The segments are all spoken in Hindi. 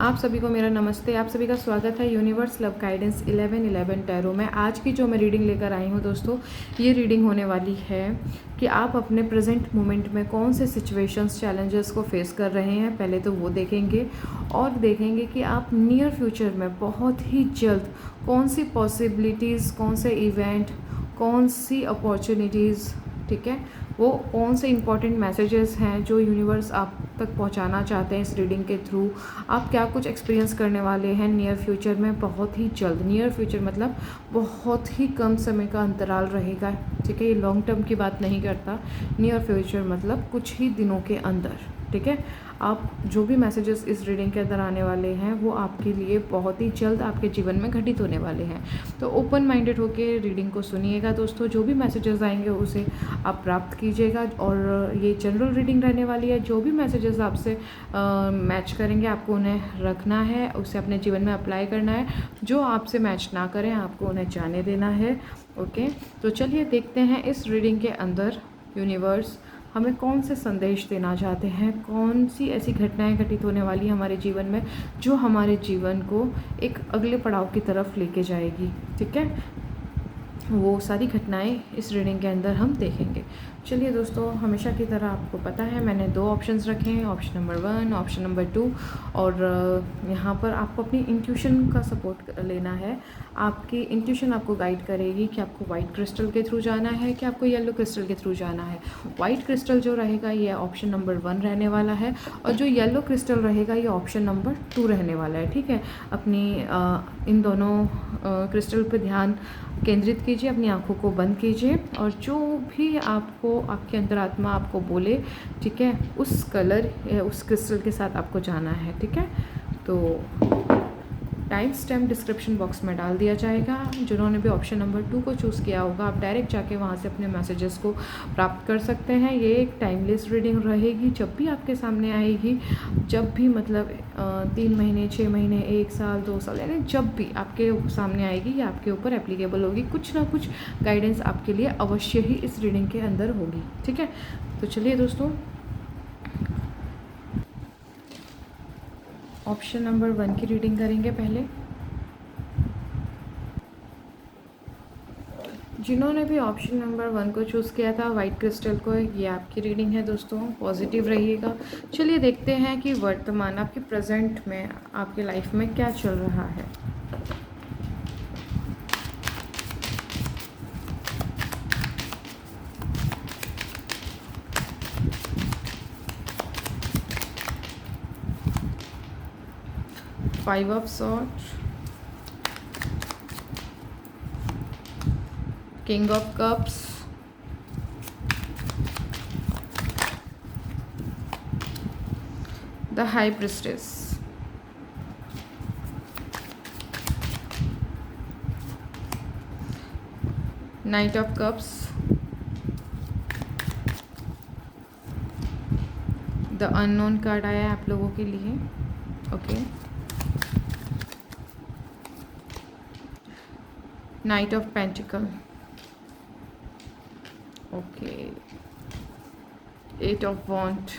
आप सभी को मेरा नमस्ते। आप सभी का स्वागत है यूनिवर्स लव गाइडेंस 1111 टैरो में। आज की जो मैं रीडिंग लेकर आई हूँ दोस्तों, ये रीडिंग होने वाली है कि आप अपने प्रेजेंट मोमेंट में कौन से सिचुएशंस चैलेंजेस को फेस कर रहे हैं। पहले तो वो देखेंगे और देखेंगे कि आप नियर फ्यूचर में बहुत ही जल्द कौन सी पॉसिबिलिटीज़, कौन से इवेंट, कौन सी अपॉर्चुनिटीज़, ठीक है, वो कौन से इंपॉर्टेंट मैसेजेस हैं जो यूनिवर्स आप तक पहुंचाना चाहते हैं इस रीडिंग के थ्रू। आप क्या कुछ एक्सपीरियंस करने वाले हैं नियर फ्यूचर में बहुत ही जल्द। नियर फ्यूचर मतलब बहुत ही कम समय का अंतराल रहेगा, ठीक है, ये लॉन्ग टर्म की बात नहीं करता। नियर फ्यूचर मतलब कुछ ही दिनों के अंदर, ठीक है। आप जो भी मैसेजेस इस रीडिंग के अंदर आने वाले हैं वो आपके लिए बहुत ही जल्द आपके जीवन में घटित होने वाले हैं। तो ओपन माइंडेड होकर रीडिंग को सुनिएगा दोस्तों। जो भी मैसेजेस आएंगे उसे आप प्राप्त कीजिएगा। और ये जनरल रीडिंग रहने वाली है। जो भी मैसेजेस आपसे मैच करेंगे आपको उन्हें रखना है, उसे अपने जीवन में अप्लाई करना है। जो आपसे मैच ना करें आपको उन्हें जाने देना है। ओके, तो चलिए देखते हैं इस रीडिंग के अंदर यूनिवर्स हमें कौन से संदेश देना चाहते हैं। कौन सी ऐसी घटनाएं घटित होने वाली हैं हमारे जीवन में जो हमारे जीवन को एक अगले पड़ाव की तरफ लेके जाएगी, ठीक है। वो सारी घटनाएं इस रीडिंग के अंदर हम देखेंगे। चलिए दोस्तों, हमेशा की तरह आपको पता है मैंने 2 ऑप्शंस रखे हैं, ऑप्शन नंबर 1, ऑप्शन नंबर 2। और यहाँ पर आपको अपनी इंट्यूशन का सपोर्ट लेना है। आपकी इंट्यूशन आपको गाइड करेगी कि आपको वाइट क्रिस्टल के थ्रू जाना है कि आपको येलो क्रिस्टल के थ्रू जाना है। वाइट क्रिस्टल जो रहेगा ये ऑप्शन नंबर 1 रहने वाला है, और जो येलो क्रिस्टल रहेगा ये ऑप्शन नंबर 2 रहने वाला है, ठीक है। अपनी इन दोनों क्रिस्टल पर ध्यान केंद्रित कीजिए, अपनी आंखों को बंद कीजिए और जो भी आपको आपके अंतरात्मा आपको बोले, ठीक है, उस कलर उस क्रिस्टल के साथ आपको जाना है, ठीक है। तो टाइम स्टैम्प डिस्क्रिप्शन बॉक्स में डाल दिया जाएगा। जिन्होंने भी ऑप्शन नंबर 2 को चूज़ किया होगा आप डायरेक्ट जाके वहाँ से अपने मैसेजेस को प्राप्त कर सकते हैं। ये एक टाइमलेस रीडिंग रहेगी। जब भी आपके सामने आएगी, जब भी मतलब 3 महीने, 6 महीने, 1 साल, 2 साल, यानी जब भी आपके सामने आएगी ये आपके ऊपर एप्लीकेबल होगी। कुछ ना कुछ गाइडेंस आपके लिए अवश्य ही इस रीडिंग के अंदर होगी, ठीक है। तो चलिए दोस्तों, ऑप्शन नंबर 1 की रीडिंग करेंगे पहले। जिन्होंने भी ऑप्शन नंबर 1 को चूज़ किया था वाइट क्रिस्टल को, ये आपकी रीडिंग है दोस्तों। पॉजिटिव रहिएगा। चलिए देखते हैं कि वर्तमान आपके प्रेजेंट में आपके लाइफ में क्या चल रहा है। Five of swords, king of cups, the high priestess, night of cups, the unknown card आया है आप लोगों के लिए। Okay, night of pentacle, okay, 8 of want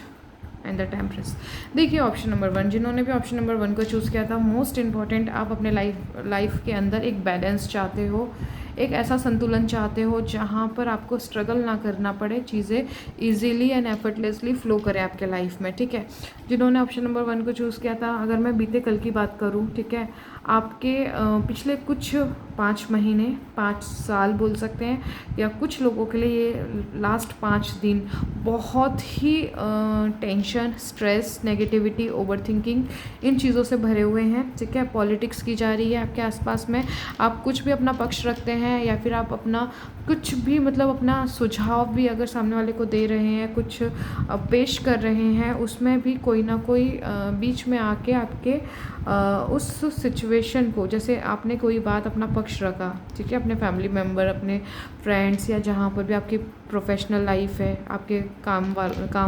and the temperance. देखिए ऑप्शन नंबर 1, जिन्होंने भी ऑप्शन नंबर 1 को चूज़ किया था, मोस्ट इम्पॉर्टेंट आप अपने लाइफ के अंदर एक बैलेंस चाहते हो, एक ऐसा संतुलन चाहते हो जहाँ पर आपको स्ट्रगल ना करना पड़े, चीज़ें इजीली एंड एफर्टलेसली फ्लो करें आपके लाइफ में, ठीक है। जिन्होंने ऑप्शन नंबर 1 को चूज़ किया था, अगर मैं बीते कल की बात करूँ, ठीक है, आपके पिछले कुछ 5 महीने, 5 साल बोल सकते हैं, या कुछ लोगों के लिए ये लास्ट 5 दिन बहुत ही टेंशन, स्ट्रेस, नेगेटिविटी, ओवरथिंकिंग, इन चीज़ों से भरे हुए हैं, ठीक है। पॉलिटिक्स की जा रही है आपके आसपास में। आप कुछ भी अपना पक्ष रखते हैं या फिर आप अपना कुछ भी मतलब अपना सुझाव भी अगर सामने वाले को दे रहे हैं, कुछ पेश कर रहे हैं, उसमें भी कोई ना कोई बीच में आके आपके उस सिचुएशन को, जैसे आपने कोई बात अपना पक्ष रखा, ठीक है, अपने फैमिली मेम्बर, अपने फ्रेंड्स या जहाँ पर भी आपकी प्रोफेशनल लाइफ है, आपके काम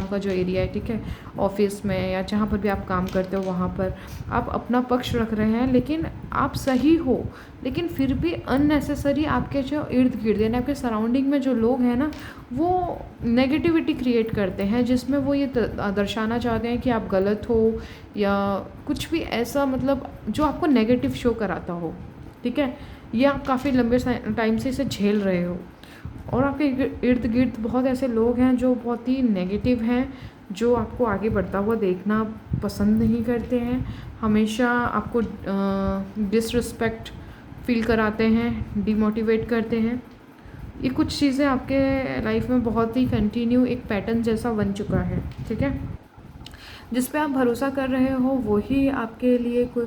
का जो एरिया है, ठीक है, ऑफिस में या जहाँ पर भी आप काम करते हो वहाँ पर आप अपना पक्ष रख रहे हैं, लेकिन आप सही हो, लेकिन फिर भी अननेसेसरी आपके जो इर्द गिर्द यानी आपके सराउंडिंग में जो लोग हैं ना, वो नेगेटिविटी क्रिएट करते हैं, जिसमें वो ये दर्शाना चाहते हैं कि आप गलत हो या कुछ भी ऐसा, मतलब जो आपको नेगेटिव शो कराता हो, ठीक है, या आप काफ़ी लंबे टाइम से इसे झेल रहे हो और आपके इर्द गिर्द बहुत ऐसे लोग हैं जो बहुत ही नेगेटिव हैं, जो आपको आगे बढ़ता हुआ देखना पसंद नहीं करते हैं, हमेशा आपको डिसरिस्पेक्ट फील कराते हैं, डिमोटिवेट करते हैं। ये कुछ चीज़ें आपके लाइफ में बहुत ही कंटिन्यू एक पैटर्न जैसा बन चुका है, ठीक है। जिस पे आप भरोसा कर रहे हो वही आपके लिए कोई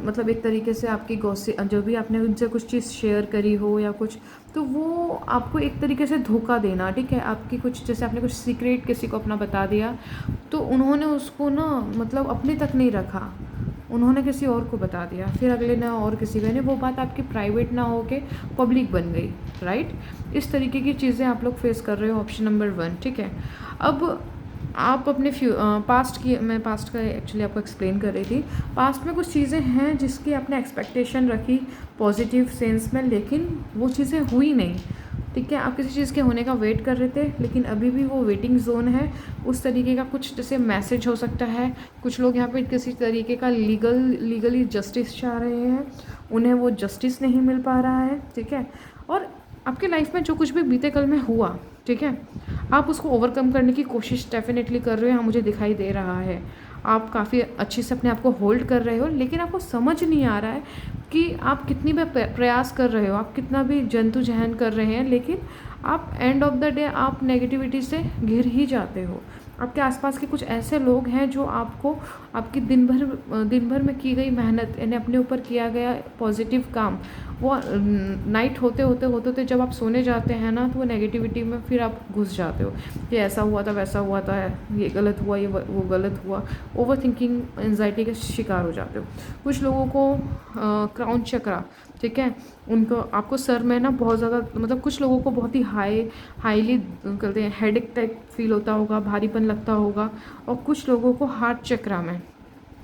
मतलब एक तरीके से आपकी गॉसिप, जो भी आपने उनसे कुछ चीज़ शेयर करी हो या कुछ, तो वो आपको एक तरीके से धोखा देना, ठीक है। आपकी कुछ, जैसे आपने कुछ सीक्रेट किसी को अपना बता दिया, तो उन्होंने उसको ना मतलब अपने तक नहीं रखा, उन्होंने किसी और को बता दिया, फिर अगले ना और किसी का, नहीं, वो बात आपकी प्राइवेट ना हो के पब्लिक बन गई, राइट। इस तरीके की चीज़ें आप लोग फेस कर रहे हो, ऑप्शन नंबर 1, ठीक है। अब आप अपने मैं पास्ट का एक्चुअली आपको एक्सप्लेन कर रही थी। पास्ट में कुछ चीज़ें हैं जिसकी आपने एक्सपेक्टेशन रखी पॉजिटिव सेंस में, लेकिन वो चीज़ें हुई नहीं, ठीक है। आप किसी चीज़ के होने का वेट कर रहे थे, लेकिन अभी भी वो वेटिंग जोन है। उस तरीके का कुछ जैसे मैसेज हो सकता है, कुछ लोग यहाँ पे किसी तरीके का लीगली जस्टिस चाह रहे हैं, उन्हें वो जस्टिस नहीं मिल पा रहा है, ठीक है। और आपके लाइफ में जो कुछ भी बीते कल में हुआ, ठीक है, आप उसको ओवरकम करने की कोशिश डेफिनेटली कर रहे हो, मुझे दिखाई दे रहा है। आप काफ़ी अच्छे से अपने आप को होल्ड कर रहे हो, लेकिन आपको समझ नहीं आ रहा है कि आप कितनी भी प्रयास कर रहे हो, आप कितना भी जद्दोजहद कर रहे हैं, लेकिन आप एंड ऑफ द डे आप नेगेटिविटी से घिर ही जाते हो। आपके आसपास के कुछ ऐसे लोग हैं जो आपको आपकी दिन भर में की गई मेहनत, यानी अपने ऊपर किया गया पॉजिटिव काम, वो नाइट होते जब आप सोने जाते हैं ना, तो वो नेगेटिविटी में फिर आप घुस जाते हो कि ऐसा हुआ था, वैसा हुआ था, ये गलत हुआ, ये वो गलत हुआ, ओवर थिंकिंग, एंजाइटी का शिकार हो जाते हो। कुछ लोगों को क्राउन चक्रा, ठीक है, उनको आपको सर में ना बहुत ज़्यादा, मतलब कुछ लोगों को बहुत ही हाईली कहते हैं हेडेक टाइप फील होता होगा, भारीपन लगता होगा, और कुछ लोगों को हार्ट चक्रा में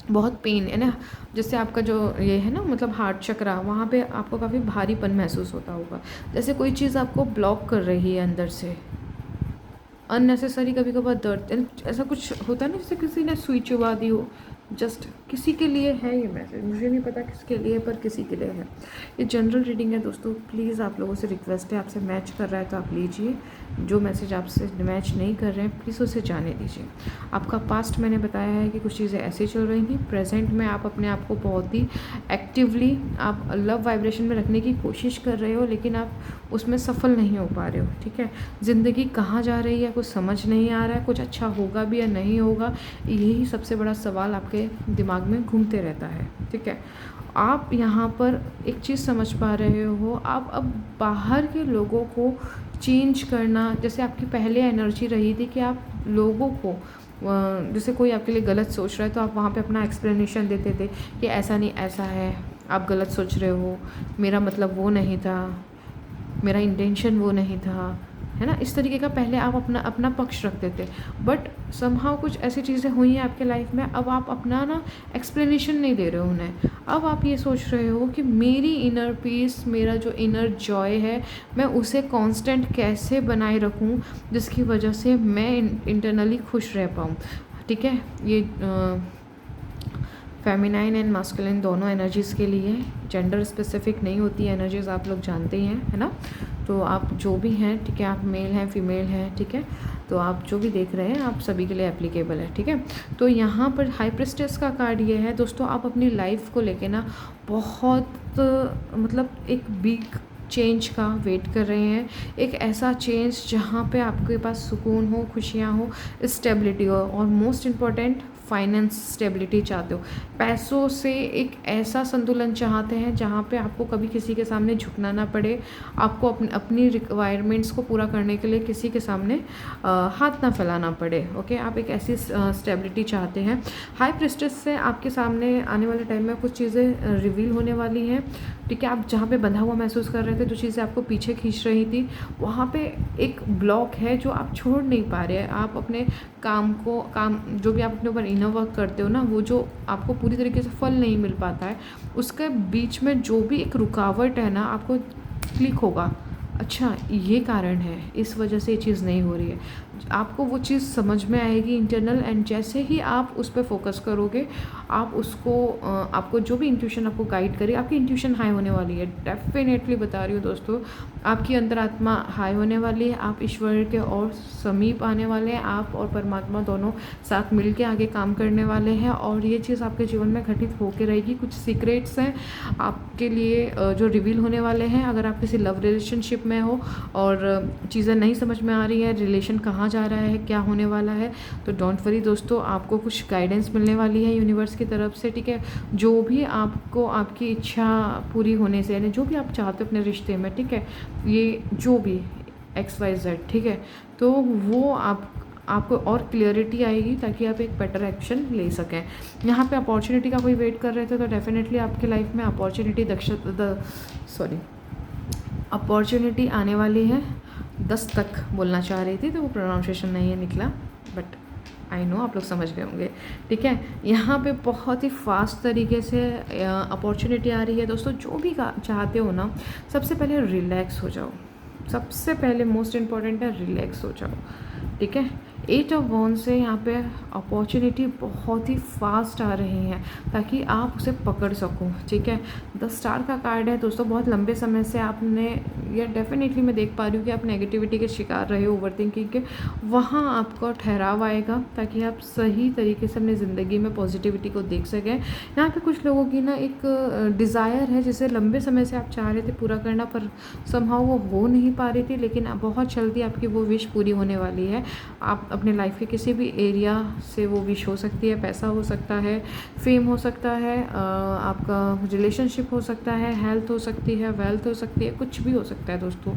बहुत पेन है ना, जैसे आपका जो ये है ना, मतलब हार्ट चक्रा, वहाँ पे आपको काफ़ी भारीपन महसूस होता होगा, जैसे कोई चीज़ आपको ब्लॉक कर रही है अंदर से, अननेसेसरी कभी कभार दर्द, ऐसा कुछ होता है ना, जैसे किसी ने सुई चुबा दी हो। जस्ट किसी के लिए है ये मैसेज, मुझे नहीं पता किसके लिए, पर किसी के लिए है। ये जनरल रीडिंग है दोस्तों, प्लीज़ आप लोगों से रिक्वेस्ट है, आपसे मैच कर रहा है तो आप लीजिए, जो मैसेज आपसे मैच नहीं कर रहे हैं प्लीज़ उसे जाने दीजिए। आपका पास्ट मैंने बताया है कि कुछ चीज़ें ऐसी चल रही थी, प्रेजेंट में आप अपने आप को बहुत ही एक्टिवली आप लव वाइब्रेशन में रखने की कोशिश कर रहे हो, लेकिन आप उसमें सफल नहीं हो पा रहे हो, ठीक है। ज़िंदगी कहाँ जा रही है कुछ समझ नहीं आ रहा है, कुछ अच्छा होगा भी या नहीं होगा, यही सबसे बड़ा सवाल आपके दिमाग में घूमते रहता है, ठीक है। आप यहाँ पर एक चीज़ समझ पा रहे हो, आप अब बाहर के लोगों को चेंज करना, जैसे आपकी पहले एनर्जी रही थी कि आप लोगों को जैसे कोई आपके लिए गलत सोच रहा है तो आप वहाँ पे अपना एक्सप्लेनेशन देते थे कि ऐसा नहीं ऐसा है, आप गलत सोच रहे हो, मेरा मतलब वो नहीं था, मेरा इंटेंशन वो नहीं था, है ना। इस तरीके का पहले आप अपना पक्ष रखते थे, बट समहाउ कुछ ऐसी चीज़ें हुई हैं आपके लाइफ में, अब आप अपना ना एक्सप्लेनेशन नहीं दे रहे हो उन्हें। अब आप ये सोच रहे हो कि मेरी इनर पीस, मेरा जो इनर जॉय है, मैं उसे कांस्टेंट कैसे बनाए रखूं, जिसकी वजह से मैं इंटरनली खुश रह पाऊँ, ठीक है। ये फेमिनाइन एंड मास्कुलिन दोनों एनर्जीज़ के लिए, जेंडर स्पेसिफिक नहीं होती है एनर्जीज़, आप लोग जानते ही हैं, है ना। तो आप जो भी हैं, ठीक है, आप मेल हैं फीमेल हैं, ठीक है, तो आप जो भी देख रहे हैं आप सभी के लिए एप्लीकेबल है, ठीक है। तो यहाँ पर हाई प्रिस्टेस का कार्ड ये है दोस्तों, आप अपनी लाइफ को लेके ना बहुत मतलब एक बिग चेंज का वेट कर रहे हैं, एक ऐसा चेंज जहाँ पे आपके पास सुकून हो, खुशियाँ हो, स्टेबिलिटी हो, और मोस्ट इम्पॉर्टेंट फाइनेंस स्टेबिलिटी चाहते हो, पैसों से एक ऐसा संतुलन चाहते हैं जहाँ पे आपको कभी किसी के सामने झुकना ना पड़े, आपको अपनी रिक्वायरमेंट्स को पूरा करने के लिए किसी के सामने हाथ ना फैलाना पड़े। ओके, आप एक ऐसी स्टेबिलिटी चाहते हैं। हाई प्रिस्टेस से आपके सामने आने वाले टाइम में कुछ चीज़ें रिवील होने वाली हैं, ठीक है। आप जहाँ पे बंधा हुआ महसूस कर रहे थे, जो चीज़ें आपको पीछे खींच रही थी, वहाँ पे एक ब्लॉक है जो आप छोड़ नहीं पा रहे हैं। आप अपने काम जो भी आप अपने ऊपर इनर वर्क करते हो ना, वो जो आपको पूरी तरीके से फल नहीं मिल पाता है, उसके बीच में जो भी एक रुकावट है ना, आपको क्लिक होगा, अच्छा ये कारण है, इस वजह से ये चीज़ नहीं हो रही है। आपको वो चीज़ समझ में आएगी इंटरनल, एंड जैसे ही आप उस पर फोकस करोगे, आप उसको आपको जो भी इंट्यूशन आपको गाइड करे, आपकी इंट्यूशन हाई होने वाली है। डेफिनेटली बता रही हूँ दोस्तों, आपकी अंतरात्मा हाई होने वाली है, आप ईश्वर के और समीप आने वाले हैं, आप और परमात्मा दोनों साथ मिल के आगे काम करने वाले हैं, और ये चीज़ आपके जीवन में घटित होकर रहेगी। कुछ सीक्रेट्स हैं आपके लिए जो रिवील होने वाले हैं। अगर आप किसी लव रिलेशनशिप में हो और चीज़ें नहीं समझ में आ रही है, रिलेशन कहाँ जा रहा है, क्या होने वाला है, तो डोंट वरी दोस्तों, आपको कुछ गाइडेंस मिलने वाली है यूनिवर्स की तरफ से, ठीक है। जो भी आपको आपकी इच्छा पूरी होने से, यानी जो भी आप चाहते हो अपने रिश्ते में, ठीक है, ये जो भी XYZ, ठीक है, तो वो आपको और क्लियरिटी आएगी ताकि आप एक बेटर एक्शन ले सकें। यहाँ पे अपॉर्चुनिटी का कोई वेट कर रहे थे तो डेफिनेटली आपकी लाइफ में अपॉर्चुनिटी आने वाली है। 10 तक बोलना चाह रही थी तो वो प्रोनाउंसिएशन नहीं है निकला, बट आई नो आप लोग समझ गए होंगे, ठीक है। यहाँ पे बहुत ही फास्ट तरीके से अपॉर्चुनिटी आ रही है दोस्तों। जो भी चाहते हो ना, सबसे पहले रिलैक्स हो जाओ, सबसे पहले मोस्ट इम्पॉर्टेंट है रिलैक्स हो जाओ, ठीक है। 8 ऑफ वॉन्ड्स से यहाँ पे अपॉर्चुनिटी बहुत ही फास्ट आ रही हैं ताकि आप उसे पकड़ सको, ठीक है। 10 स्टार का कार्ड है दोस्तों। बहुत लंबे समय से आपने, या डेफिनेटली मैं देख पा रही हूँ कि आप नेगेटिविटी के शिकार रहे हो, ओवरथिंकिंग के, वहाँ आपका ठहराव आएगा ताकि आप सही तरीके से अपनी ज़िंदगी में पॉजिटिविटी को देख सकें। यहाँ पे कुछ लोगों की ना एक डिज़ायर है जिसे लंबे समय से आप चाह रहे थे पूरा करना, पर समहाउ वो हो नहीं पा रही थी, लेकिन बहुत जल्दी आपकी वो विश पूरी होने वाली है। आप अपने लाइफ के किसी भी एरिया से वो विश हो सकती है, पैसा हो सकता है, फेम हो सकता है, आपका रिलेशनशिप हो सकता है, हेल्थ हो सकती है, वेल्थ हो सकती है, कुछ भी हो सकता है दोस्तों।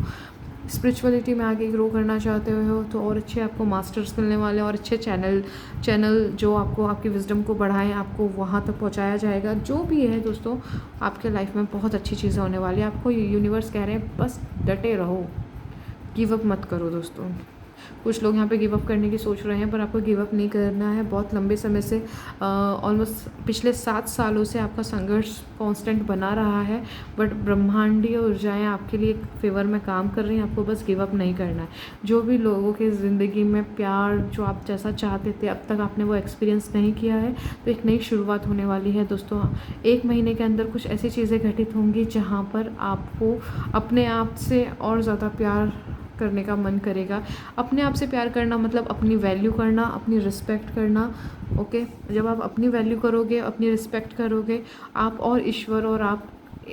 स्पिरिचुअलिटी में आगे ग्रो करना चाहते हो तो और अच्छे आपको मास्टर्स मिलने वाले हैं, और अच्छे चैनल जो आपको आपकी विजडम को बढ़ाएं, आपको वहाँ तक पहुँचाया जाएगा। जो भी है दोस्तों, आपके लाइफ में बहुत अच्छी चीज़ें होने वाली है। आपको यूनिवर्स कह रहे हैं बस डटे रहो, गिव अप मत करो दोस्तों। कुछ लोग यहाँ पे गिव अप करने की सोच रहे हैं, पर आपको गिव अप नहीं करना है। बहुत लंबे समय से ऑलमोस्ट पिछले 7 सालों से आपका संघर्ष कांस्टेंट बना रहा है, बट ब्रह्मांडीय ऊर्जाएं आपके लिए फेवर में काम कर रही हैं। आपको बस गिव अप नहीं करना है। जो भी लोगों की ज़िंदगी में प्यार जो आप जैसा चाहते थे अब तक आपने वो एक्सपीरियंस नहीं किया है, तो एक नई शुरुआत होने वाली है दोस्तों। 1 महीने के अंदर कुछ ऐसी चीज़ें घटित होंगी जहाँ पर आपको अपने आप से और ज़्यादा प्यार करने का मन करेगा। अपने आप से प्यार करना मतलब अपनी वैल्यू करना, अपनी रिस्पेक्ट करना, ओके। जब आप अपनी वैल्यू करोगे, अपनी रिस्पेक्ट करोगे, आप और ईश्वर और आप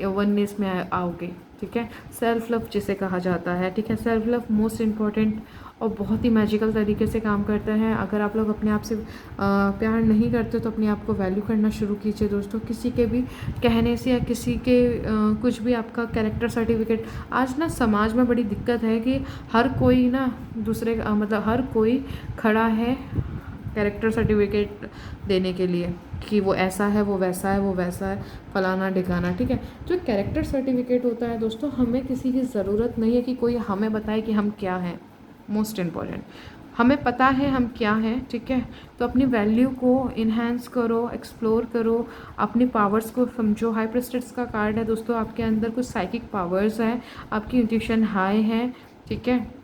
वननेस में आओगे, ठीक है। सेल्फ लव जिसे कहा जाता है, ठीक है। सेल्फ लव मोस्ट इम्पॉर्टेंट और बहुत ही मैजिकल तरीके से काम करता है। अगर आप लोग अपने आप से प्यार नहीं करते तो अपने आप को वैल्यू करना शुरू कीजिए दोस्तों। किसी के भी कहने से या किसी के कुछ भी आपका कैरेक्टर सर्टिफिकेट, आज ना समाज में बड़ी दिक्कत है कि हर कोई ना दूसरे मतलब हर कोई खड़ा है कैरेक्टर सर्टिफिकेट देने के लिए कि वो ऐसा है, वो वैसा है, वो वैसा है, फलाना ढिकाना, ठीक है। जो कैरेक्टर सर्टिफिकेट होता है दोस्तों, हमें किसी की ज़रूरत नहीं है कि कोई हमें बताए कि हम क्या हैं। मोस्ट इम्पॉर्टेंट, हमें पता है हम क्या हैं, ठीक है। तो अपनी वैल्यू को इन्हेंस करो, एक्सप्लोर करो, अपनी पावर्स को समझो। हाई प्रिस्टेस का कार्ड है दोस्तों। आपके अंदर कुछ साइकिक पावर्स हैं, आपकी इंट्यूशन हाई है, ठीक है।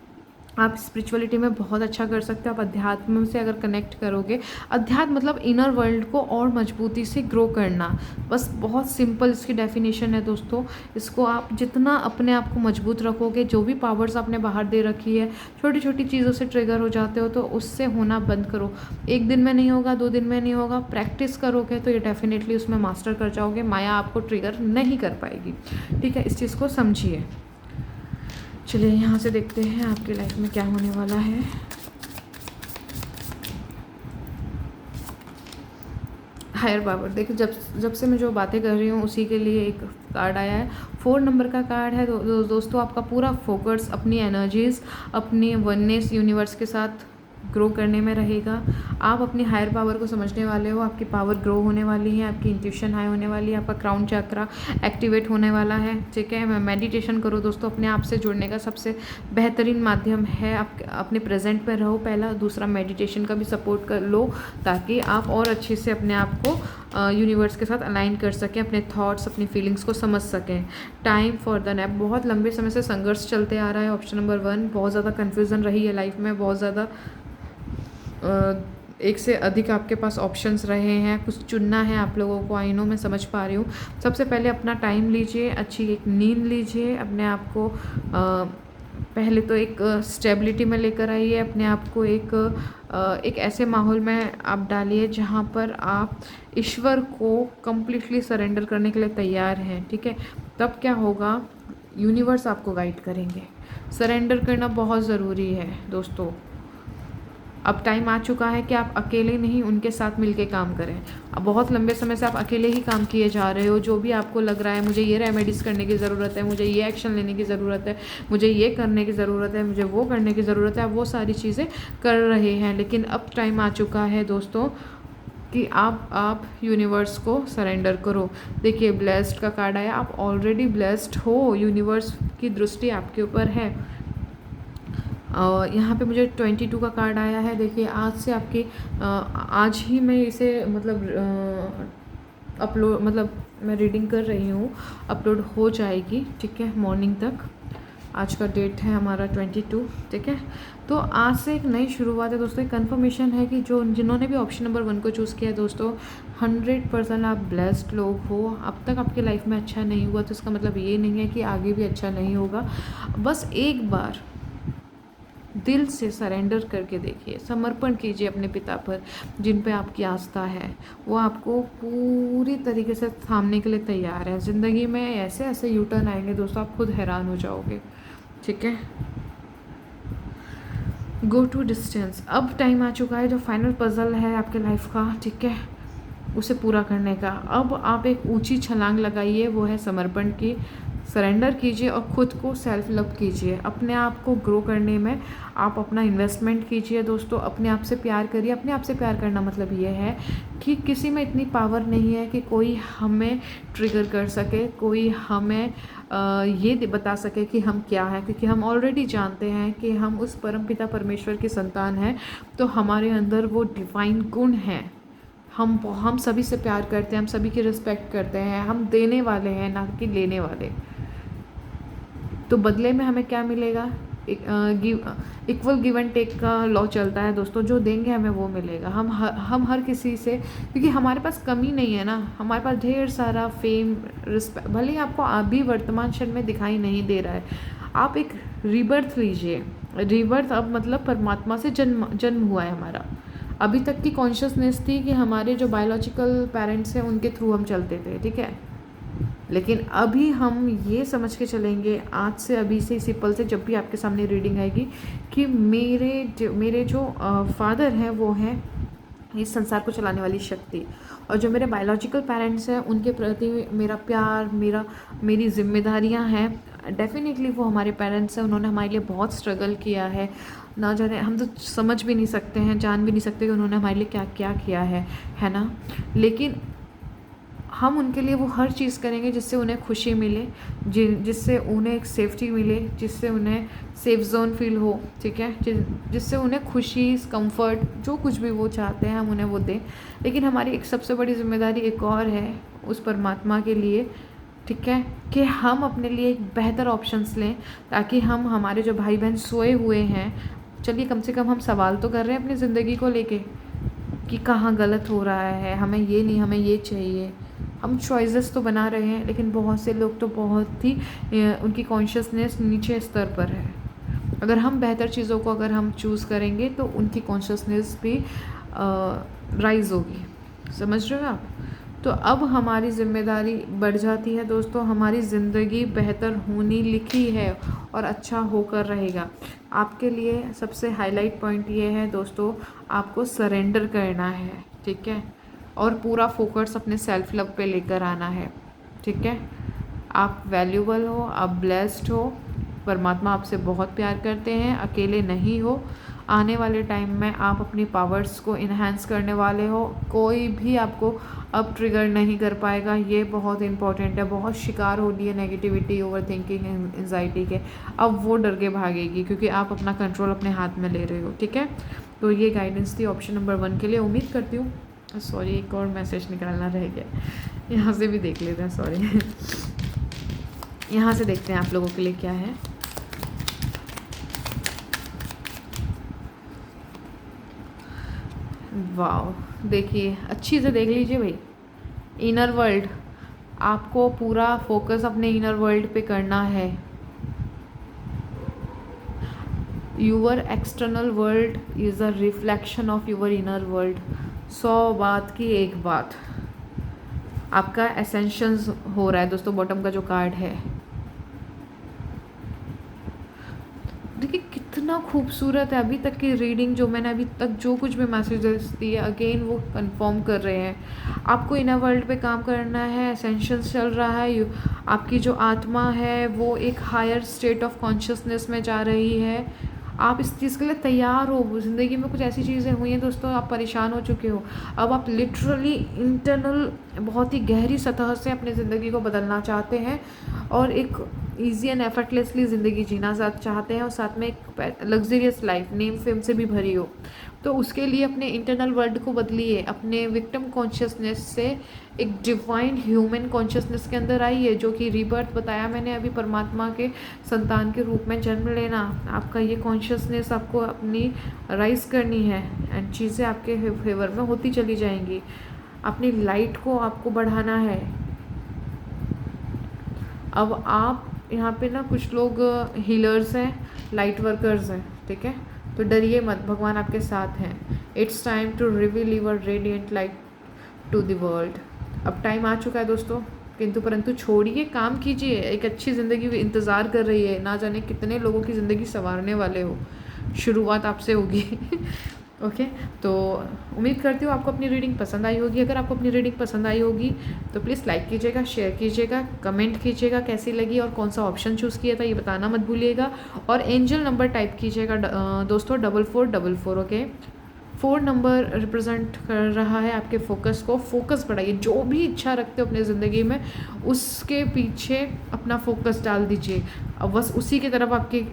आप स्पिरिचुअलिटी में बहुत अच्छा कर सकते हो। आप अध्यात्म से अगर कनेक्ट करोगे, अध्यात्म मतलब इनर वर्ल्ड को और मजबूती से ग्रो करना, बस बहुत सिंपल इसकी डेफिनेशन है दोस्तों। इसको आप जितना अपने आप को मजबूत रखोगे, जो भी पावर्स आपने बाहर दे रखी है, छोटी छोटी चीज़ों से ट्रिगर हो जाते हो तो उससे होना बंद करो। 1 दिन में नहीं होगा, 2 दिन में नहीं होगा, प्रैक्टिस करोगे तो ये डेफिनेटली उसमें मास्टर कर जाओगे। माया आपको ट्रिगर नहीं कर पाएगी, ठीक है। इस चीज़ को समझिए। चलिए यहाँ से देखते हैं आपकी लाइफ में क्या होने वाला है। हायर पावर, देखो जब से मैं जो बातें कर रही हूँ उसी के लिए एक कार्ड आया है। 4 नंबर का कार्ड है। दोस्तों आपका पूरा फोकस अपनी एनर्जीज़, अपनी वननेस यूनिवर्स के साथ ग्रो करने में रहेगा। आप अपनी हायर पावर को समझने वाले हो, आपकी पावर ग्रो होने वाली है, आपकी इंट्यूशन हाई होने वाली है, आपका क्राउन चक्रा एक्टिवेट होने वाला है। ठीक है, मेडिटेशन करो दोस्तों, अपने आप से जुड़ने का सबसे बेहतरीन माध्यम है। आप अपने प्रेजेंट में रहो पहला, दूसरा मेडिटेशन का भी सपोर्ट कर लो ताकि आप और अच्छे से अपने आप को यूनिवर्स के साथ अलाइन कर सकें, अपने थॉट्स, अपनी फीलिंग्स को समझ सकें। टाइम फॉर द नैप, बहुत लंबे समय से संघर्ष चलते आ रहा है। ऑप्शन नंबर 1, बहुत ज़्यादा कन्फ्यूज़न रही है लाइफ में, बहुत ज़्यादा एक से अधिक आपके पास ऑप्शंस रहे हैं, कुछ चुनना है आप लोगों को। आई नो, मैं समझ पा रही हूँ। सबसे पहले अपना टाइम लीजिए, अच्छी एक नींद लीजिए, अपने आप को पहले तो एक स्टेबिलिटी में लेकर आइए, अपने आप को एक ऐसे माहौल में आप डालिए जहाँ पर आप ईश्वर को कम्प्लीटली सरेंडर करने के लिए तैयार हैं। ठीक है, तब क्या होगा, यूनिवर्स आपको गाइड करेंगे। सरेंडर करना बहुत ज़रूरी है दोस्तों। अब टाइम आ चुका है कि आप अकेले नहीं, उनके साथ मिलके काम करें। अब बहुत लंबे समय से आप अकेले ही काम किए जा रहे हो। जो भी आपको लग रहा है मुझे ये रेमेडीज़ करने की ज़रूरत है, मुझे ये एक्शन लेने की ज़रूरत है, मुझे ये करने की ज़रूरत है, मुझे वो करने की ज़रूरत है, आप वो सारी चीज़ें कर रहे हैं। लेकिन अब टाइम आ चुका है दोस्तों कि आप यूनिवर्स को सरेंडर करो। देखिए, ब्लेस्ड का कार्ड आया, आप ऑलरेडी ब्लेस्ड हो, यूनिवर्स की दृष्टि आपके ऊपर है। यहाँ पे मुझे 22 का कार्ड आया है। देखिए, आज से आपकी आज ही मैं इसे अपलोड मैं रीडिंग कर रही हूँ, अपलोड हो जाएगी। ठीक है, मॉर्निंग तक। आज का डेट है हमारा 22। ठीक है, तो आज से एक नई शुरुआत है दोस्तों। एक कन्फर्मेशन है कि जिन्होंने भी ऑप्शन नंबर 1 को चूज़ किया है दोस्तों, 100% आप ब्लेस्ड लोग हो। अब तक आपकी लाइफ में अच्छा नहीं हुआ तो इसका मतलब ये नहीं है कि आगे भी अच्छा नहीं होगा। बस एक बार दिल से सरेंडर करके देखिए, समर्पण कीजिए अपने पिता पर, जिन पे आपकी आस्था है। वो आपको पूरी तरीके से थामने के लिए तैयार है। ज़िंदगी में ऐसे ऐसे यू टर्न आएंगे दोस्तों, आप खुद हैरान हो जाओगे। ठीक है, गो टू डिस्टेंस। अब टाइम आ चुका है, जो फाइनल पजल है आपके लाइफ का, ठीक है, उसे पूरा करने का। अब आप एक ऊंची छलांग लगाइए, वो है समर्पण की। सरेंडर कीजिए और ख़ुद को सेल्फ लव कीजिए। अपने आप को ग्रो करने में आप अपना इन्वेस्टमेंट कीजिए दोस्तों। अपने आप से प्यार करिए। अपने आप से प्यार करना मतलब ये है कि किसी में इतनी पावर नहीं है कि कोई हमें ट्रिगर कर सके, कोई हमें ये बता सके कि हम क्या हैं, क्योंकि हम ऑलरेडी जानते हैं कि हम उस परमपिता परमेश्वर की संतान हैं। तो हमारे अंदर वो डिवाइन गुण हैं। हम सभी से प्यार करते हैं, हम सभी की रिस्पेक्ट करते हैं, हम देने वाले हैं ना कि लेने वाले। तो बदले में हमें क्या मिलेगा, इक्वल गिव एंड टेक का लॉ चलता है दोस्तों। जो देंगे हमें वो मिलेगा। हम हर किसी से, क्योंकि हमारे पास कमी नहीं है ना, हमारे पास ढेर सारा फेम, रिस्पेक्ट, भले ही आपको अभी वर्तमान क्षण में दिखाई नहीं दे रहा है। आप एक रीबर्थ लीजिए। रीबर्थ अब मतलब परमात्मा से जन्म हुआ है हमारा। अभी तक की कॉन्शियसनेस थी कि हमारे जो बायोलॉजिकल पेरेंट्स हैं उनके थ्रू हम चलते थे, ठीक है। लेकिन अभी हम ये समझ के चलेंगे, आज से, अभी से, इसी पल से, जब भी आपके सामने रीडिंग आएगी, कि मेरे जो फादर हैं वो हैं इस संसार को चलाने वाली शक्ति, और जो मेरे बायोलॉजिकल पेरेंट्स हैं उनके प्रति मेरा प्यार, मेरी जिम्मेदारियां हैं। डेफिनेटली वो हमारे पेरेंट्स हैं, उन्होंने हमारे लिए बहुत स्ट्रगल किया है। ना जाने, हम तो समझ भी नहीं सकते हैं, जान भी नहीं सकते कि उन्होंने हमारे लिए क्या क्या किया है ना। लेकिन हम उनके लिए वो हर चीज़ करेंगे जिससे उन्हें खुशी मिले, जिससे उन्हें एक सेफ्टी मिले, जिससे उन्हें सेफ जोन फील हो, ठीक है, जिससे उन्हें खुशी, कंफर्ट, जो कुछ भी वो चाहते हैं हम उन्हें वो दें। लेकिन हमारी एक सबसे बड़ी जिम्मेदारी एक और है उस परमात्मा के लिए, ठीक है, कि हम अपने लिए एक बेहतर ऑप्शंस लें, ताकि हम, हमारे जो भाई बहन सोए हुए हैं, चलिए कम से कम हम सवाल तो कर रहे हैं अपनी ज़िंदगी को लेके कि कहाँ गलत हो रहा है, हमें ये नहीं, हमें ये चाहिए। हम चॉइसेस तो बना रहे हैं, लेकिन बहुत से लोग तो बहुत ही उनकी कॉन्शियसनेस नीचे स्तर पर है। अगर हम बेहतर चीज़ों को अगर हम चूज़ करेंगे तो उनकी कॉन्शियसनेस भी राइज होगी। समझ रहे हो आप? तो अब हमारी जिम्मेदारी बढ़ जाती है दोस्तों। हमारी ज़िंदगी बेहतर होनी लिखी है और अच्छा होकर रहेगा। आपके लिए सबसे हाईलाइट पॉइंट ये है दोस्तों, आपको सरेंडर करना है, ठीक है। और पूरा फोकस अपने सेल्फ लव पे लेकर आना है, ठीक है। आप वैल्यूबल हो, आप ब्लेस्ड हो, परमात्मा आपसे बहुत प्यार करते हैं, अकेले नहीं हो। आने वाले टाइम में आप अपनी पावर्स को इन्हांस करने वाले हो, कोई भी आपको अब ट्रिगर नहीं कर पाएगा, ये बहुत इंपॉर्टेंट है। बहुत शिकार हो रही है नेगेटिविटी, ओवर थिंकिंग, एंजाइटी के, अब वो डर के भागेगी क्योंकि आप अपना कंट्रोल अपने हाथ में ले रहे हो, ठीक है। तो ये गाइडेंस थी ऑप्शन नंबर 1 के लिए। उम्मीद करती हूँ, सॉरी एक और मैसेज निकालना रह गया, यहाँ से भी देख लेते हैं, सॉरी यहाँ से देखते हैं आप लोगों के लिए क्या है। वाह, देखिए अच्छी से देख लीजिए भाई। इनर वर्ल्ड, आपको पूरा फोकस अपने इनर वर्ल्ड पे करना है। Your external world is a reflection of your inner world. 100 बात की एक बात, आपका एसेंशंस हो रहा है दोस्तों। बॉटम का जो कार्ड है, देखिए कितना खूबसूरत है। अभी तक की रीडिंग जो मैंने अभी तक जो कुछ भी मैसेजेस दिए, अगेन वो कंफर्म कर रहे हैं आपको इनर वर्ल्ड पे काम करना है। एसेंशंस चल रहा है, आपकी जो आत्मा है वो एक हायर स्टेट ऑफ कॉन्शियसनेस में जा रही है। आप इस चीज़ के लिए तैयार हो। ज़िंदगी में कुछ ऐसी चीज़ें हुई हैं दोस्तों, आप परेशान हो चुके हो, अब आप लिटरली इंटरनल बहुत ही गहरी सतह से अपनी ज़िंदगी को बदलना चाहते हैं और एक ईजी एंड एफर्टलेसली ज़िंदगी जीना चाहते हैं और साथ में एक लग्जरियस लाइफ नेम फेम से भी भरी हो। तो उसके लिए अपने इंटरनल वर्ल्ड को बदलिए, अपने विक्टिम कॉन्शियसनेस से एक डिवाइन ह्यूमन कॉन्शियसनेस के अंदर आइए, जो कि रीबर्थ बताया मैंने अभी, परमात्मा के संतान के रूप में जन्म लेना। आपका ये कॉन्शियसनेस आपको अपनी राइज करनी है एंड चीज़ें आपके फेवर में होती चली जाएंगी। अपनी लाइट को आपको बढ़ाना है। अब आप यहाँ पे ना कुछ लोग हीलर्स हैं, लाइट वर्कर्स हैं, ठीक है, तो डरिए मत, भगवान आपके साथ हैं। It's time to reveal your radiant light to the world. अब टाइम आ चुका है दोस्तों, किंतु परंतु छोड़िए, काम कीजिए। एक अच्छी ज़िंदगी इंतज़ार कर रही है, ना जाने कितने लोगों की ज़िंदगी संवारने वाले हो। शुरुआत आपसे होगी ओके तो उम्मीद करती हूँ आपको अपनी रीडिंग पसंद आई होगी। अगर आपको अपनी रीडिंग पसंद आई होगी तो प्लीज़ लाइक कीजिएगा, शेयर कीजिएगा, कमेंट कीजिएगा कैसी लगी और कौन सा ऑप्शन चूज़ किया था ये बताना मत भूलिएगा। और एंजल नंबर टाइप कीजिएगा दोस्तों 4444। ओके, 4 नंबर रिप्रेजेंट कर रहा है आपके फोकस को। फोकस बढ़ाइए, जो भी इच्छा रखते हो अपनी ज़िंदगी में उसके पीछे अपना फोकस डाल दीजिए। अब बस उसी की तरफ आपकी